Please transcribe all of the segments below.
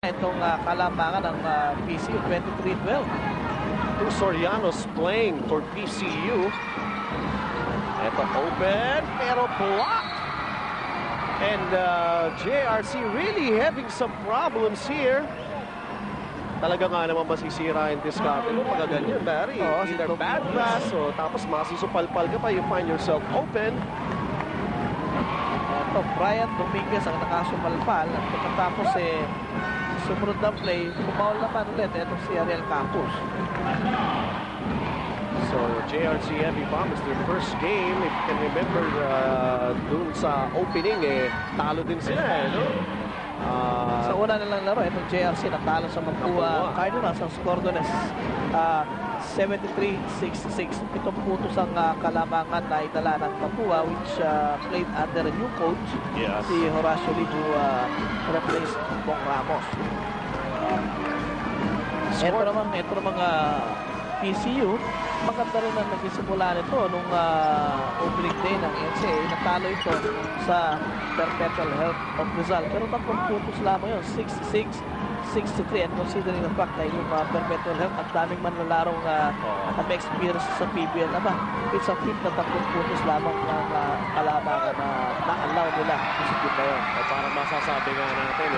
itong kalamangan ng PCU 23-12. Two Sorianos playing for PCU. Ito open, pero blocked. And JRC really having some problems here. Talaga nga naman masisira yung discarte mo pag ganyan, Barry. Either bad pass o tapos masusupalpal ka pa, you find yourself open. Ito, Brian Dominguez ang nakasupalpal. At pagkatapos sumunod ng play, pumaul naman ulit. Ito si Ariel Campos. So, JRC Heavy Bombers, their first game, if you can remember, dun sa opening, talo din sila, no? Sa una nilang laro, itong JRC natalo sa Mapua Cardinals. Ang score doon is 73-66. Itong putos ang kalamangan na itala ng Mapua, which played under a new coach, si Horacio Libu, replaced Bong Ramos. Ito naman PCU, maganda rin ang nagsimula nito nung opening day ng NCAA. Natalo ito sa Perpetual Health of Rizal. Pero 10 puntos lamang yun, 66-63. And considering the fact na yung Perpetual Health, ang daming manlalarong experience sa PBL na ba? It's a fit na 10 puntos lamang ng kalamangan na na-allow nila. Isipin na yun. Parang masasabi nga natin,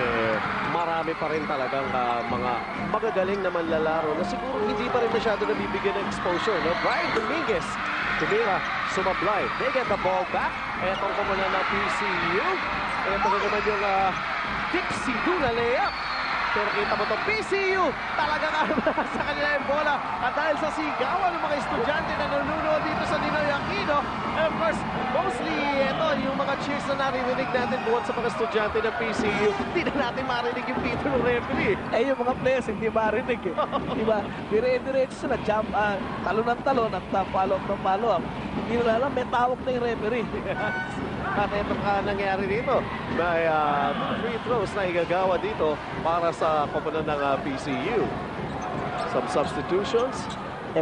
marami pa rin talagang mga magagaling na manlalaro na siguro hindi pa rin masyado nabibigyan ng exposure. No? Brian Dominguez, tumira, sumablay. They get the ball back. Etong kumuna ng PCU. Ito na naman yung Dixie Duna layup. Pero kita mo ito, PCU, talagang sa kanila yung bola. At dahil sa sigawan ng mga estudyante na nanunood dito sa Ninoy Aquino, and of course, mostly ito, yung mga cheers na narinig natin buwan sa mga estudyante ng PCU, hindi na natin marinig yung pito ng referee. Yung mga players, hindi marinig Diba? Dire-diretso sila, jump, talon ng talon, at follow-up ng follow-up. Hindi nila alam, may tawag na yung referee. At ito nangyari dito. May free throws na igagawa dito para sa koponan ng PCU. Some substitutions.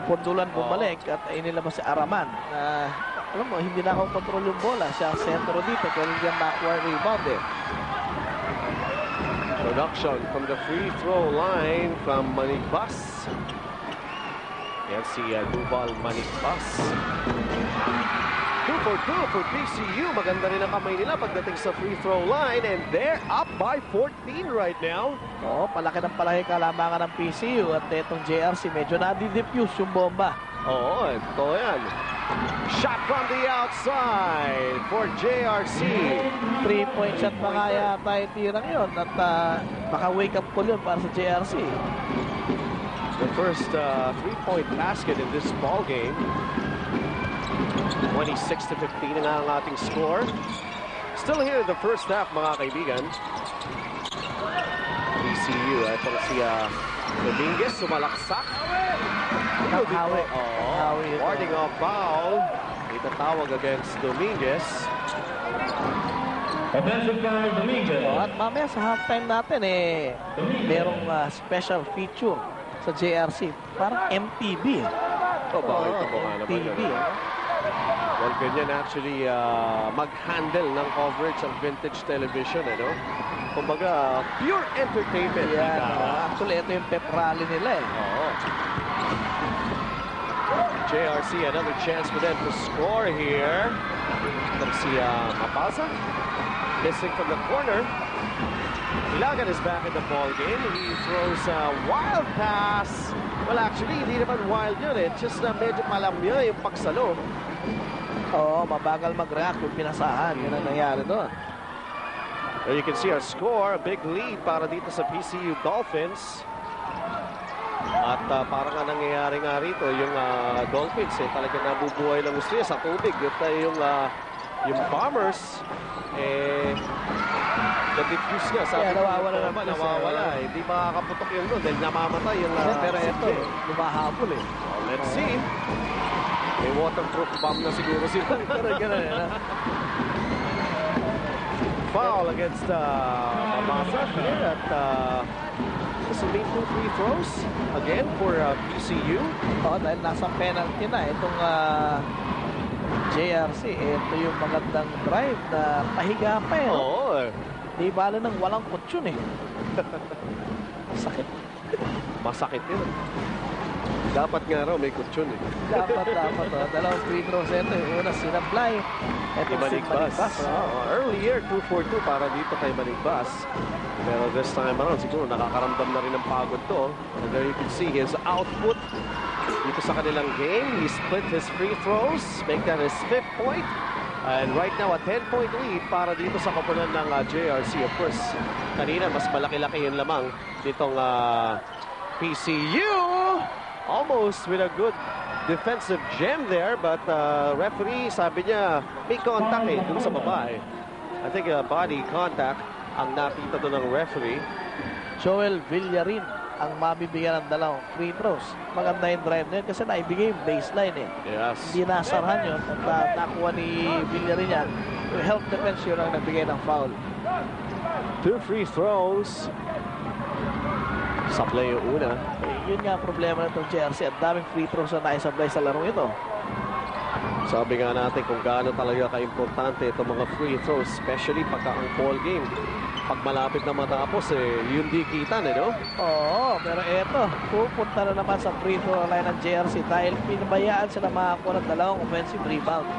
Pundulan bumalik at inilabas si Araman. Alam mo, hindi na ako kontrol yung bola. Siya ang sentro dito. Pero hindi ang backward rebound Production from the free throw line from Manigbas. Yan si Duval Manigbas. 2 for 2 for PCU. Maganda rin ang kamay nila pagdating sa free throw line. And they're up by 14 right now. Palaki ng palaki kalamangan ng PCU. At itong JRC, medyo na-diffuse yung bomba. Ito yan. Shot from the outside for JRC. 3-point shot pa kaya tayo tirang yun. At baka wake up call yun para sa JRC. The first 3-point basket in this ball game. 26-15 na ang ating score. Still here in the first half, mga kaibigan. PCU, ito si Dominguez, sumalaksak. Warding off foul. Itatawag against Dominguez. Offensive foul, Dominguez. At mamaya sa halftime natin, merong special feature sa JRC. Parang MTV. Bakit ito nga naman? MTV. Well, ganyan actually mag-handle ng coverage ng vintage television, Kumbaga, pure entertainment. Actually, ito yung pep rally nila JRC, another chance for them to score here. From si Mapasa. Missing from the corner. Ilagan is back in the ball game. He throws a wild pass. Well, actually, hindi naman wild yun Just na medyo malamya yung pagsalo. Mabagal mag-react yung pinasahan. Yun ang nangyari doon. Well, you can see our score. A big lead para dito sa PCU Dolphins. At parang nga nangyayari nga rito, yung Dolphins, talagang nabubuhay lang gusto sa tubig. Yung Bombers, na-diffuse nga. Sabi nawawala. Hindi makakaputok yun doon dahil namamatay yung pero ito, lumahabol Let's see. May waterproof bomb na siguro sila. Ganun. Foul against Mabasa. At so may 2 free throws again for PCU. Dahil nasa penalty na itong JRC. Ito yung magandang drive na pahiga pa Di bala ng walang kutsyon eh. Sakit. Masakit yun. Dapat nga raw may kutsyon eh. Dapat. Dalawang free throws ito. Yung una, sinablay. Ito si Maligbas. Earlier, 2-4-2 para dito kay Maligbas. Pero this time around, siguro nakakaramdam na rin ng pagod to. And there you can see his output dito sa kanilang game. He split his free throws. Make that his 5th point. And right now, a 10-point lead para dito sa koponan ng JRC. Of course, kanina mas malaki-laki yung lamang ditong PCU. Almost with a good defensive gem there, but referee, sabi niya, may contact eh, dun sa babae. I think body contact ang nakita doon ng referee. Joel Villarin ang mabibigyan ng dalawang free throws. Maganda yung drive na yun kasi naibigay yung baseline eh. Yes. Hindi nasarhan yun at nakuha ni Villarin yan. Yung help defense yun ang nagbigay ng foul. 2 free throws. Sablay yung una. Yun nga ang problema ng JRC. At daming free throws na naisablay sa larong ito. Sabi nga natin kung gaano talaga ka-importante itong mga free throws, especially pagka ang ball game. Pag malapit na matapos, yun di kita, no? Oo, pero eto, pupunta na naman sa free throw line ng JRC dahil pinabayaan sila makakuha ng dalawang offensive rebounds.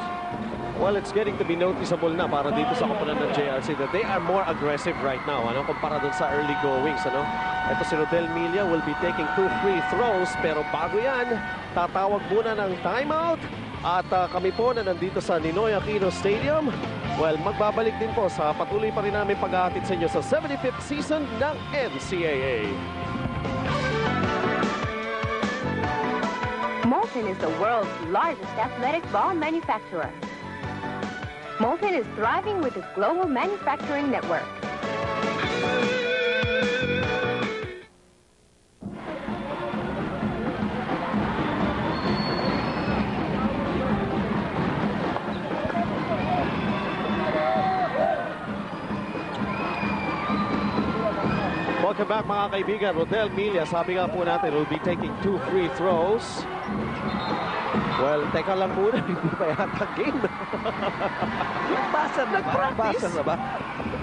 Well, it's getting to be noticeable na para dito sa koponan ng JRC that they are more aggressive right now, kumpara dun sa early goings, Ito si Rodel Milla will be taking 2 free throws, pero bago yan, tatawag muna ng timeout. At kami po na nandito sa Ninoy Aquino Stadium, well, magbabalik din po sa patuloy pa rin namin pag-ahatid sa inyo sa 75th season ng NCAA. Molten is the world's largest athletic ball manufacturer. Molten is thriving with its global manufacturing network. Welcome back mga kaibigan. Rodel Milla, sabi nga po natin, will be taking 2 free throws. Well, teka lang muna, hindi pa yata game. Nagpractice na ba?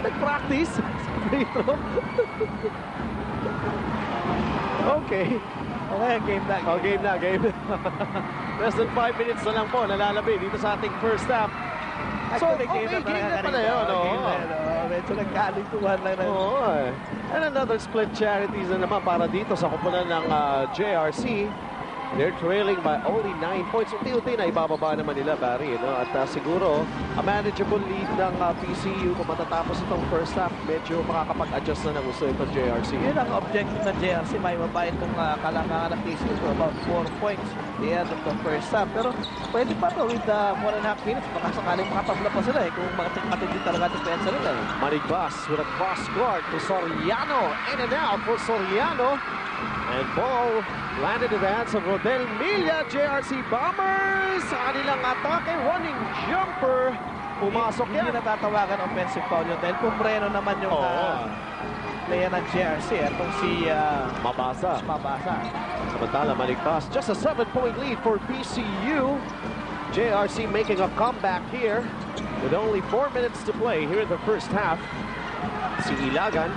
Nagpractice? Free throw? Okay. Okay, game na. Oh, game na. Less than 5 minutes na lang po, nalalabi dito sa ating first half. So, game na pala yun. Medyo nagkalintuhan lang. And another split charities na naman para dito sa koponan ng JRC. They're trailing by only 9 points. Unti-unti na ibababa naman nila, Barry. At siguro, a manageable lead ng PCU kung matatapos itong first half, medyo makakapag-adjust na ng gusto itong JRC. Yun ang objective ng JRC. May mabait itong kalangangan ng PCU for about 4 points at the end of the first half. Pero pwede pa to with 1.5 minutes. Baka sakaling makatabla pa sila kung matindi talaga depensa nila. Maligbas with a cross court to Soriano. In and out for Soriano. And ball landed in the hands of Rodel Milla. JRC Bombers sa kanilang atake. Running jumper. Pumasok yan. Hindi natatawagan offensive foul yun dahil pumreno naman yung player ng JRC. Itong si Mabasa. Samantala, Maligbas. Just a 7-point lead for PCU. JRC making a comeback here with only 4 minutes to play here in the first half. Si Ilagan,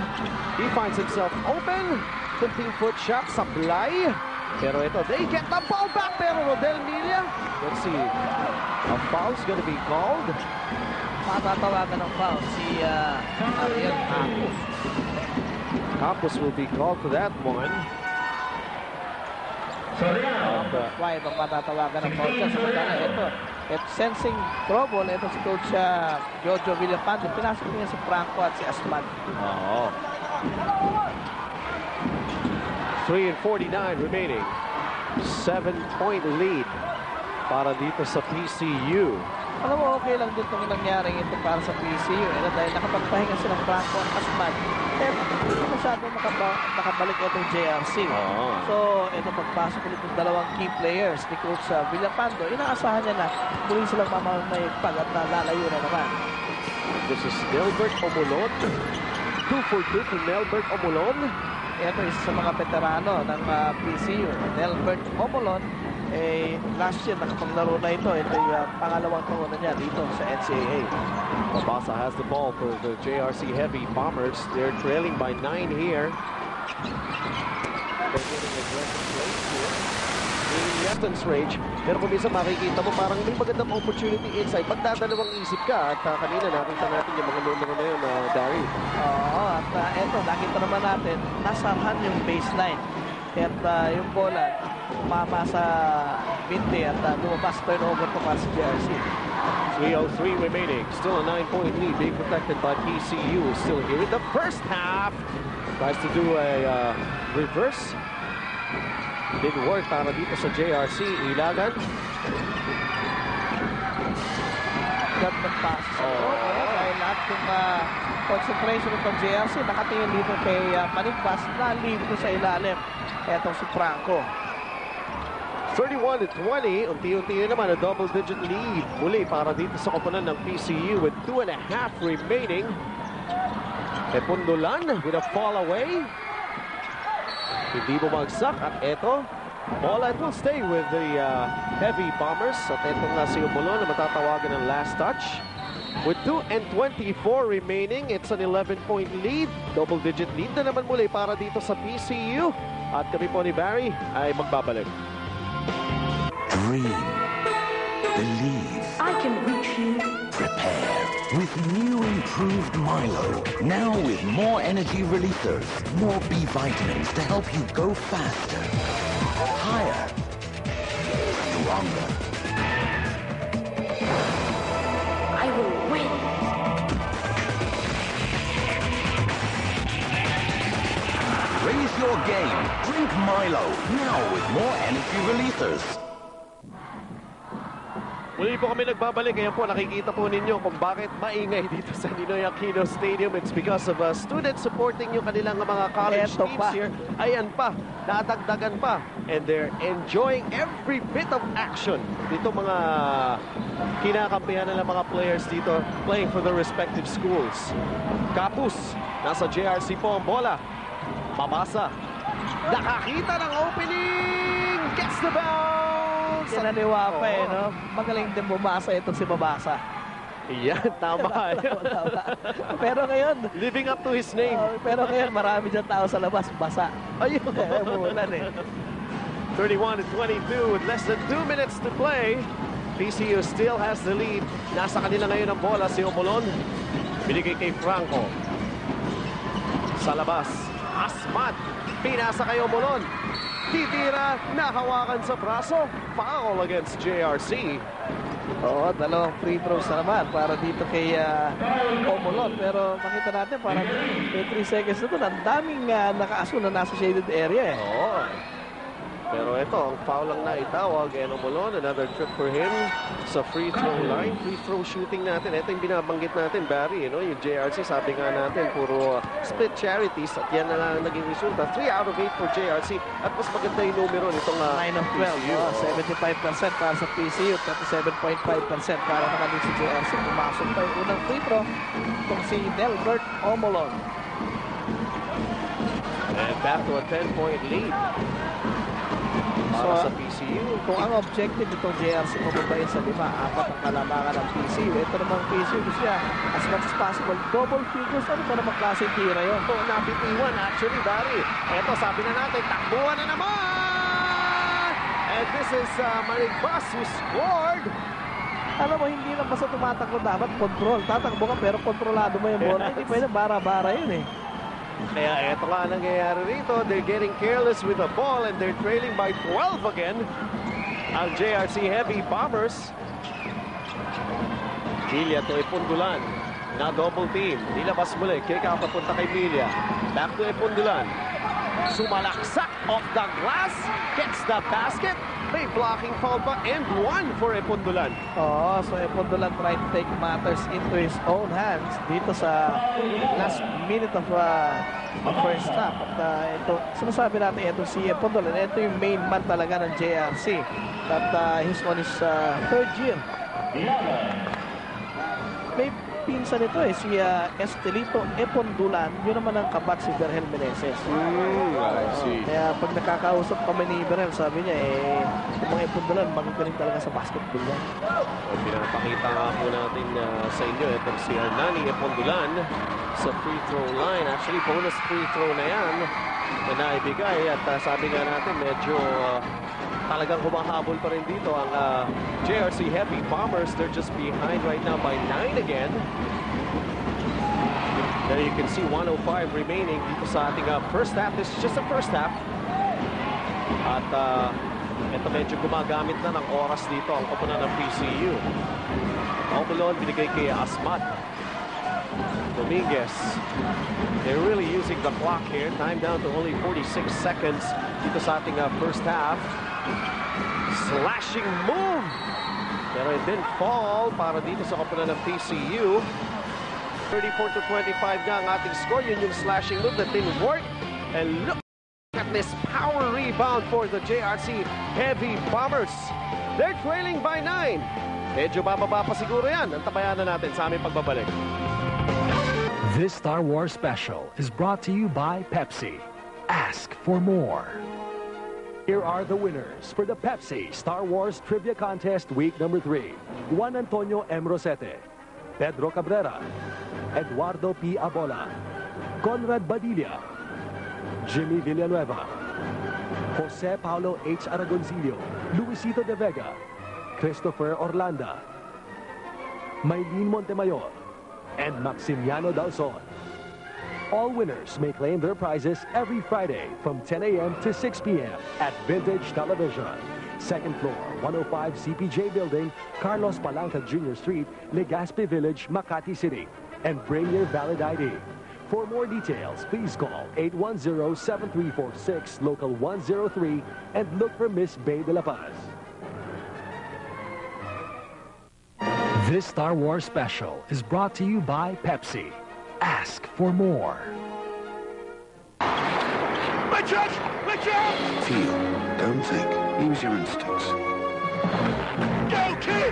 he finds himself open. 15-foot shot, sablay. Pero ito, they get the ball back. Pero Rodel Milla, let's see. A foul's gonna be called. Matatawagan ng foul si Ariel Campos. Campos will be called for that one. Why bang matatawagan ng foul dyan? Samantala ito, at sensing trouble, ito si Coach Jojo Villapando. Pinasok niya si Franco at si Asman. 3:49 remaining. 7-point lead para dito sa PCU. Alam mo, okay lang din itong nangyaring ito para sa PCU. Dahil nakapagpahinga silang Franco at Asman. Hindi masyado nakabalik itong JRC. So, ito pagpasok ulit ng dalawang key players ni Coach Villapando. Inaasahan niya na muli silang mamamayagpag at lalayo na naman. This is Nelbert Omolon. 2 for 2 to Nelbert Omolon. ito isa sa mga veterano ng PCU. Delbert Omolon, last year nakapaglaro na ito. Ito yung pangalawang taon na niya dito sa NCAA. Mabasa has the ball for the JRC Heavy Bombers. They're trailing by 9 here. They're getting aggressive plays here. In Yetton's range. Pero kung minsan makikita mo parang may magandang opportunity inside. Pagdadalawang isip ka at kanina nakita natin yung mga numero na yun, Dari. Oo, at eto, nakita naman natin, nasarhan yung baseline. At yung bola, umama sa binte at lumabas turnover to pass JRC. 3:03 remaining. Still a 9-point lead being protected by PCU. Still here in the first half. Tries to do a reverse. Didn't work para dito sa JRC. Ilagan. Gandang pass. Dahil lahat ng concentration ng JRC nakatingin dito kay Manigpas na lead ko sa ilalim. Etong si Franco. 31-20. Unti-unti naman a double-digit lead. Muli para dito sa koponan ng PCU with 2.5 remaining. Epundulan with a fall away. Hindi bumagsak at eto, ball and will stay with the Heavy Bombers. At eto nga si Omolon na matatawagan ng last touch. With 2:24 remaining, it's an 11-point lead. Double-digit lead na naman muli para dito sa PCU. At kami po ni Barry ay magbabalik. Dream. Believe. I can reach you. Prepare with new improved Milo. Now with more energy releasers, more B vitamins to help you go faster, higher, stronger. I will win. Raise your game. Drink Milo now with more energy releasers. Muli po kami nagbabalik. Ngayon po nakikita po ninyo kung bakit maingay dito sa Ninoy Aquino Stadium. It's because of students supporting yung kanilang mga college Eto teams pa. here. Ayan pa, dadagdagan pa. And they're enjoying every bit of action. Dito mga kinakampihan ng mga players dito playing for their respective schools. Kapus, nasa JRC po ang bola. Mabasa. Nakakita ng opening! Gets the bounce! Kinaniwa pa no? Magaling din bumasa itong si Mabasa. Yan, tama. Tama. Pero ngayon, Living up to his name. pero ngayon marami dyan tao sa labas, basa. Ayun. Umuulan 31-22 with less than 2 minutes to play. PCU still has the lead. Nasa kanila ngayon ang bola si Omolon. Binigay kay Franco. Sa labas, Asmat. Pinasa kay Omolon. Titira, nahawakan sa braso. Foul against JRC. Oo, dalawang free throws na naman para dito kay Omolon. Pero makita natin parang 3 seconds na ito. Ang daming nakaaso na nasa shaded area. Oo. Pero ito, ang foul lang na itawag. And Omolon, another trip for him sa free throw line. Free throw shooting natin. Ito yung binabanggit natin, Barry. Yung JRC, sabi nga natin, puro split charities. At yan na lang naging resulta. 3 out of 8 for JRC. At mas maganda yung numero nitong 9 of 12. PCU. 75% para sa PCU. 37.5% para naman din sa JRC. Pumasok pa yung unang free throw. Itong si Delbert Omolon. And back to a 10-point lead. Para sa PCU. Kung ang objective nitong JRC mababayin sa 5, 4 ang kalamangan ng PCU. Ito namang PCU gusto niya as much as possible. Double figures. Ano pa namang klaseng tira yun? Ito, napitiwan actually, Barry. Ito, sabi na natin, takbuhan na naman! And this is Maribas who scored. Alam mo, hindi lang basta tumatakbo. Dapat control. Tatakbo ka pero kontrolado mo yung bola. Hindi pwede bara-bara yun eh. Kaya eto nga nangyayari rito. They're getting careless with the ball and they're trailing by 12 again. Ang JRC Heavy Bombers. Milya to Epundulan. Na double team. Nilabas muli. Kick out papunta kay Milya. Back to Epundulan. Sumalaksak off the glass. Gets the basket. May blocking foul pa and 1 for Epundulan. Oo, so Epundulan trying to take matters into his own hands dito sa last minute of first half. At ito, sinasabi natin ito si Epundulan. Ito yung main man talaga ng JRC. At he's on his third year. pinsan nito si Estelito Epondulan. Yun naman ang kabat si Berhel Meneses. I see. Kaya pag nakakausap kami ni Berhel, sabi niya, yung mga Epondulan, magagaling talaga sa basketball yan. Pinapakita nga po natin sa inyo itong si Hernani Epondulan sa free throw line. Actually, bonus free throw na yan na naibigay. At sabi nga natin, medyo talagang humahabol pa rin dito ang JRC Heavy Bombers. They're just behind right now by 9 again. There you can see 105 remaining dito sa ating first half. This is just the first half. At ito medyo gumagamit na ng oras dito ang koponan ng PCU. Omelon binigay kay Asmat. Dominguez. They're really using the clock here. Time down to only 46 seconds dito sa ating first half. Slashing move. Pero it didn't fall para dito sa koponan ng PCU. 34-25 na ang ating score. Yun yung slashing move that didn't work. And look at this power rebound for the JRC Heavy Bombers. They're trailing by 9. Medyo bababa pa siguro yan. Antabayan na natin sa aming pagbabalik. This Star Wars special is brought to you by Pepsi. Ask for more. Here are the winners for the Pepsi Star Wars Trivia Contest Week number 3. Juan Antonio M. Rosete, Pedro Cabrera, Eduardo P. Abola, Conrad Badilla, Jimmy Villanueva, Jose Paulo H. Aragoncillo, Luisito de Vega, Christopher Orlanda, Maylene Montemayor, and Maximiano Dalzon. All winners may claim their prizes every Friday from 10 a.m. to 6 p.m. at Vintage Television. Second floor, 105 CPJ Building, Carlos Palanca Jr. Street, Legazpi Village, Makati City. And bring your valid ID. For more details, please call 810-7346, local 103, and look for Miss Bay de la Paz. This Star Wars special is brought to you by Pepsi. Ask for more. My chance! My chance! Feel, don't think. Use your instincts. Go, kid!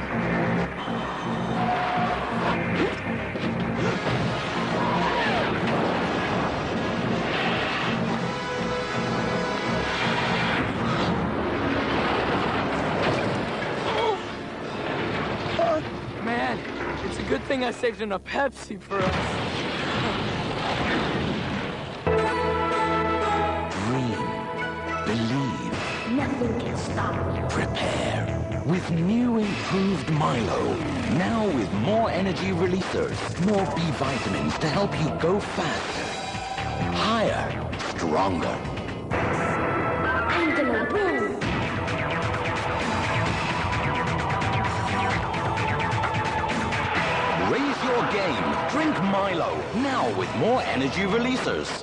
Man, it's a good thing I saved enough Pepsi for us. Dream. Believe. Nothing can stop you. Prepare. With new improved Milo. Now with more energy releasers. More B vitamins to help you go faster. Higher. Stronger. I'm gonna win. Raise your game. Drink Milo. Now with more energy releasers.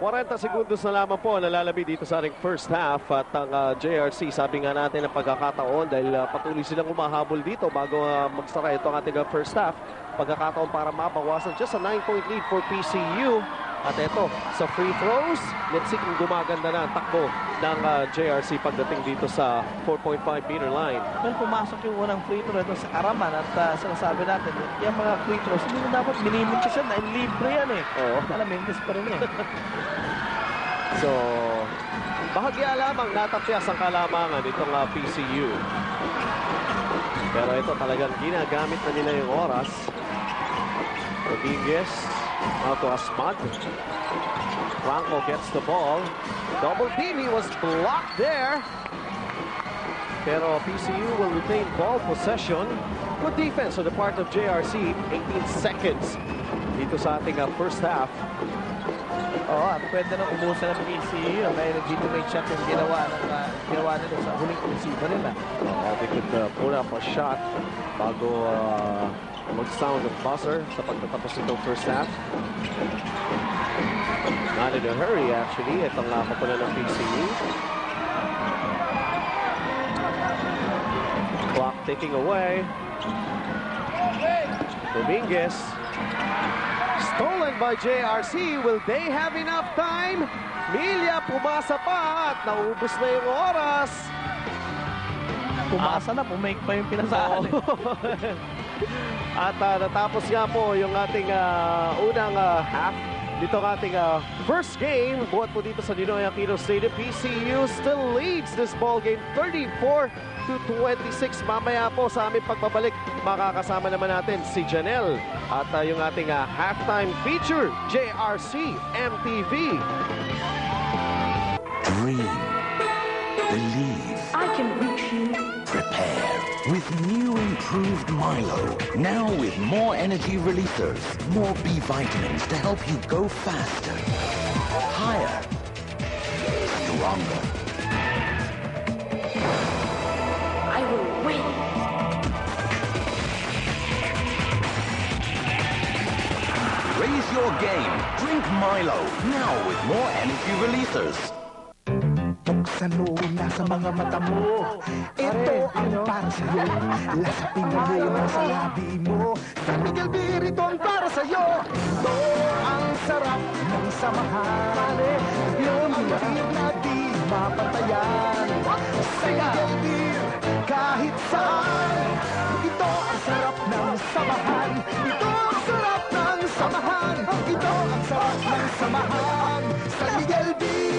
40 segundos na lamang po nalalabi dito sa ating first half at ang JRC, sabi nga natin ang pagkakataon dahil patuloy silang humahabol dito bago magsara ito ang ating first half. Pagkakataon para mabawasan just a 9-point lead for PCU. At ito, sa free throws, let's see kung gumaganda na ang takbo ng JRC pagdating dito sa 4.5-meter line. Well, pumasok yung unang free throw ito sa Karaman at sinasabi natin, yung mga free throws, hindi mo dapat minimintis yan dahil libre yan Oo. Alamintis pa rin So, bahagya lamang natapyas ang kalamangan itong PCU. Pero ito talagang ginagamit na nila yung oras. Rodriguez, out to Asmat. Franco gets the ball. Double team, he was blocked there. Pero PCU will retain ball possession. Good defense on the part of JRC. 18 seconds dito sa ating first half. At pwede nang umusan ng PCU dahil legitimate shot yung ginawa nila sa huling receiver nila. They could pull up a shot bago mag-sound ng buzzer sa pagtatapos nitong first half. Not in a hurry actually. Itong kapunan ng PCU. Clock ticking away. Dominguez. Stolen by JRC. Will they have enough time? Milia pumasa pa at naubos na yung oras. Pumasa na, pumake pa yung pinasahan. At natapos nga po yung ating unang half. Dito ang ating first game. Buhat po dito sa Ninoy Aquino Stadium. PCU still leads this ball game 34-26. Mamaya po sa aming pagbabalik, makakasama naman natin si Janelle at yung ating halftime feature, JRC MTV. Dream. Believe. I can reach you. Prepare with new improved Milo. Now with more energy releasers, more B vitamins to help you go faster, higher, stronger. I will win. Raise your game. Drink Milo. Now with more energy releasers. Buksan mo na sa mga mata mo. Ito ang para sa'yo. Lasapin mo na sa labi mo. San Miguel Beer, ito ang para sa'yo. Ito ang sarap ng samahan. Yung hirap na di mapantayan. San Miguel Beer, kahit saan. Ito ang sarap ng samahan. Ito ang sarap ng samahan. Ito ang sarap ng samahan. San Miguel Beer.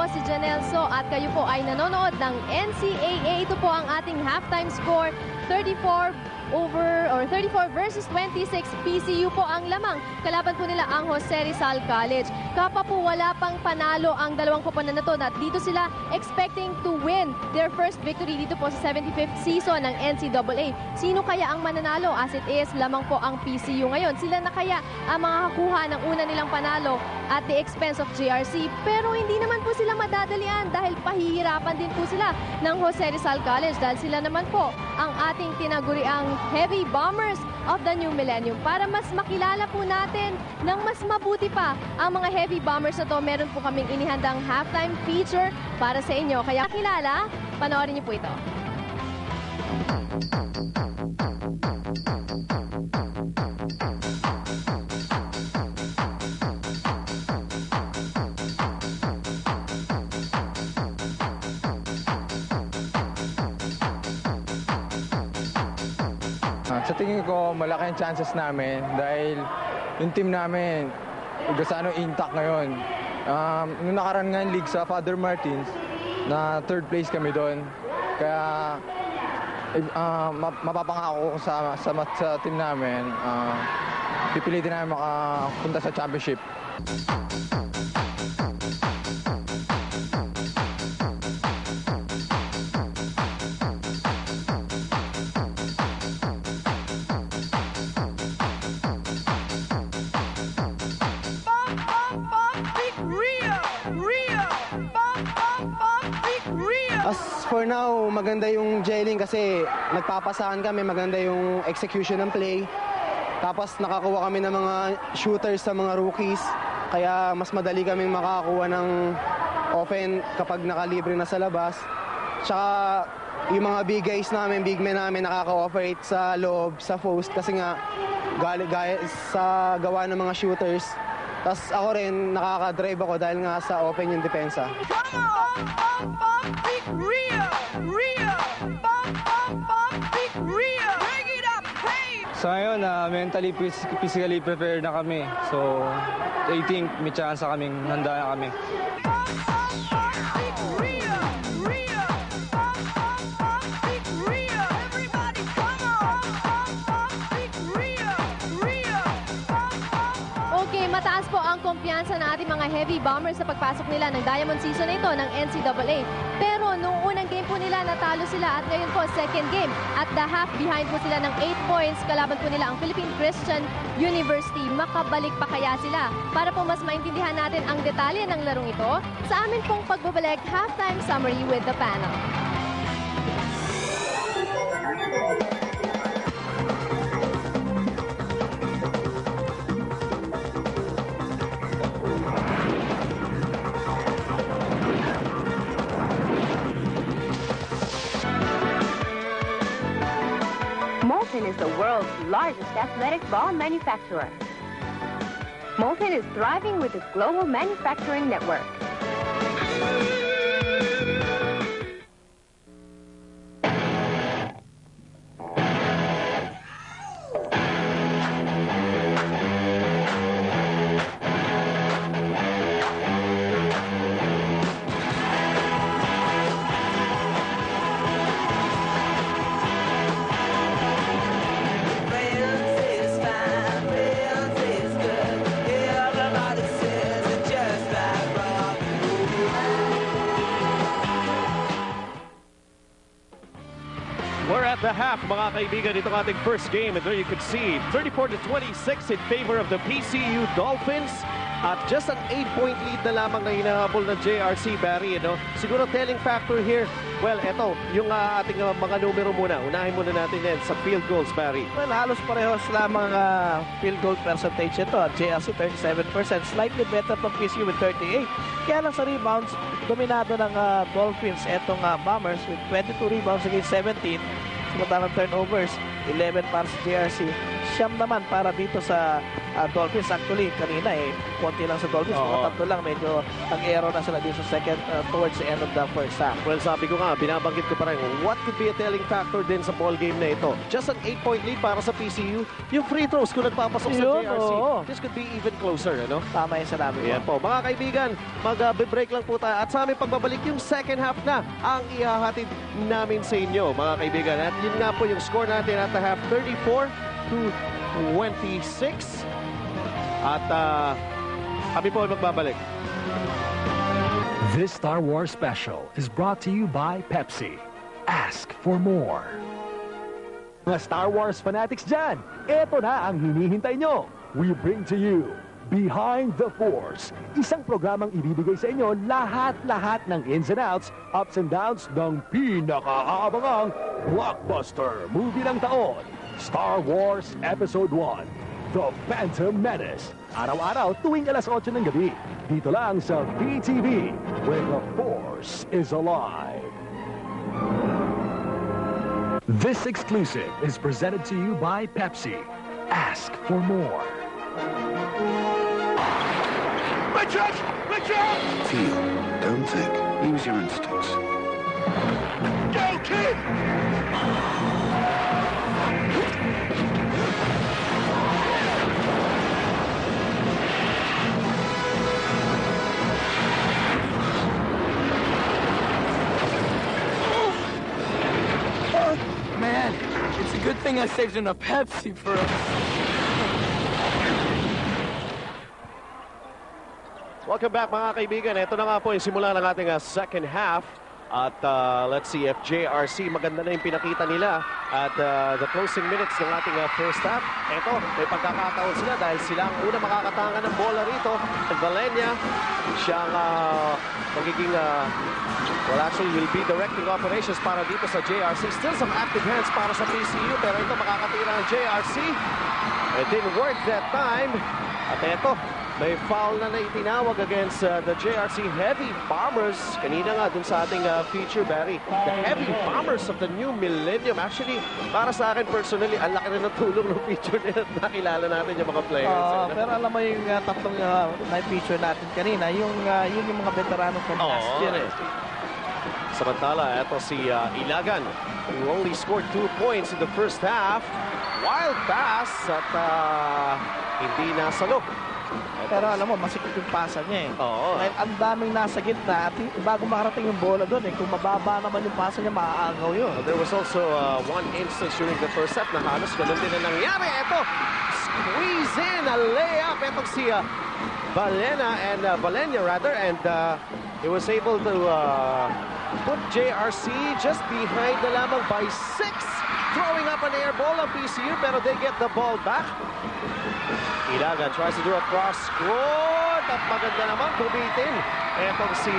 Si Janelle So at kayo po ay nanonood ng NCAA. Ito po ang ating halftime score, 34 versus 26. PCU po ang lamang. Kalaban po nila ang Jose Rizal College. Kapa po wala pang panalo ang dalawang koponan na to at dito sila expecting to win their first victory dito po sa 75th season ng NCAA. Sino kaya ang mananalo? As it is, lamang po ang PCU ngayon. Sila na kaya ang makakakuha ng una nilang panalo at the expense of JRC. Pero hindi naman po sila madadalian dahil pahihirapan din po sila ng Jose Rizal College dahil sila naman po ang ating tinaguriang Heavy Bombers of the New Millennium. Para mas makilala po natin ng mas mabuti pa ang mga Heavy Bombers na to, meron po kaming inihandang halftime feature para sa inyo. Kaya kilala, panoorin niyo po ito. Sa tingin ko, malaki ang chances namin dahil yung team namin, gasano intact ngayon. Nung nakaraan nga yung league sa Father Martins, na third place kami doon. Kaya mapapangako ko sa team namin, pipilitin namin makapunta sa championship. For now, maganda yung gelling kasi nagpapasahan kami, maganda yung execution ng play. Tapos nakakuha kami ng mga shooters sa mga rookies. Kaya mas madali kaming makakakuha ng open kapag nakalibre na sa labas. Tsaka yung mga big guys namin, big men namin nakaka-operate sa loob, sa post kasi nga sa gawa ng mga shooters. Tapos ako rin nakaka-drive ako dahil nga sa open yung depensa. So ngayon, mentally, physically prepared na kami. So, I think may chance kaming handa na kami. Mataas po ang kumpiyansa ng ating mga Heavy Bombers sa pagpasok nila ng Diamond Season na ito ng NCAA. Pero nung unang game po nila, natalo sila at ngayon po second game. At the half behind po sila ng 8 points. Kalaban po nila ang Philippine Christian University. Makabalik pa kaya sila? Para po mas maintindihan natin ang detalye ng larong ito, sa amin pong pagbabalik halftime summary with the panel. Molten is the world's largest athletic ball manufacturer. Molten is thriving with its global manufacturing network. We're at the half, mga kaibigan. Itong ating first game. And there you can see 34-26 in favor of the PCU Dolphins. At just an 8-point lead na lamang na hinahabol ng JRC, Barry. Siguro telling factor here, well, eto, yung ating mga numero muna. Unahin muna natin yan sa field goals, Barry. Well, halos parehos lamang field goal percentage ito. JRC 37%, slightly better from PCU with 38. Kaya lang sa rebounds, dominado ng Dolphins etong Bombers with 22 rebounds against 17. Samantalang turnovers, 11 para sa JRC. Siyam naman para dito sa Dolphins. Actually, kanina konti lang sa Dolphins. Mga tatlo lang, medyo nag-error na sila dito sa second towards the end of the first half. Well, sabi ko nga, binabanggit ko pa rin, what could be a telling factor din sa ball game na ito? Just an 8-point lead para sa PCU. Yung free throws kung nagpapasok sa JRC. This could be even closer, Tama yung sinabi ko. Yan po. Mga kaibigan, mag-break lang po tayo. At sa aming pagbabalik, yung second half na ang ihahatid namin sa inyo, mga kaibigan. At yun nga po yung score natin at the half, 34-26. At kami po ay magbabalik. This Star Wars special is brought to you by Pepsi. Ask for more. Mga Star Wars fanatics dyan, eto na ang hinihintay nyo. We bring to you Behind the Force, isang programang ibibigay sa inyo lahat-lahat ng ins and outs, ups and downs ng pinakaabangang blockbuster movie ng taon, Star Wars Episode 1. The Phantom Menace. Araw-araw tuwing alas 8 ng gabi. Dito lang sa PTV, where the Force is alive. This exclusive is presented to you by Pepsi. Ask for more. Richard! Richard! Feel, don't think. Use your instincts. Go, kid! Man, it's a good thing I saved enough Pepsi for us. Welcome back, mga kaibigan. Ito na nga po yung simula ng ating second half. At let's see if JRC, maganda na yung pinakita nila at the closing minutes ng ating first half. Ito, may pagkakataon sila dahil sila ang una makakatanga ng bola rito. Valenia, siyang magiging, well, actually will be directing operations para dito sa JRC. Still some active hands para sa PCU, pero ito makakatira ng JRC. It didn't work that time. At ito, may foul na itinawag against the JRC Heavy Bombers. Kanina nga dun sa ating feature, Barry. The Heavy Bombers of the New Millennium. Actually, para sa akin personally, ang laki rin ng tulong ng feature nila at nakilala natin yung mga players. Pero alam mo yung tatlong na-feature natin kanina, yun yung mga veterano from last year. Samantala, ito si Ilagan, who only scored 2 points in the first half. Wild pass at hindi nasalok. Pero alam mo, masikip yung pasa niya Dahil ang daming nasa gitna at bago makarating yung bola doon kung mababa naman yung pasa niya, maaagaw yun. There was also one instance during the first half na halos ganun din na nangyari. Ito, squeeze in a layup. Ito si Valenia rather, and he was able to put JRC just behind na lamang by 6. Throwing up an air ball ang PCU, pero they get the ball back. Ilagan tries to do a cross court at maganda naman bumitin. Etong si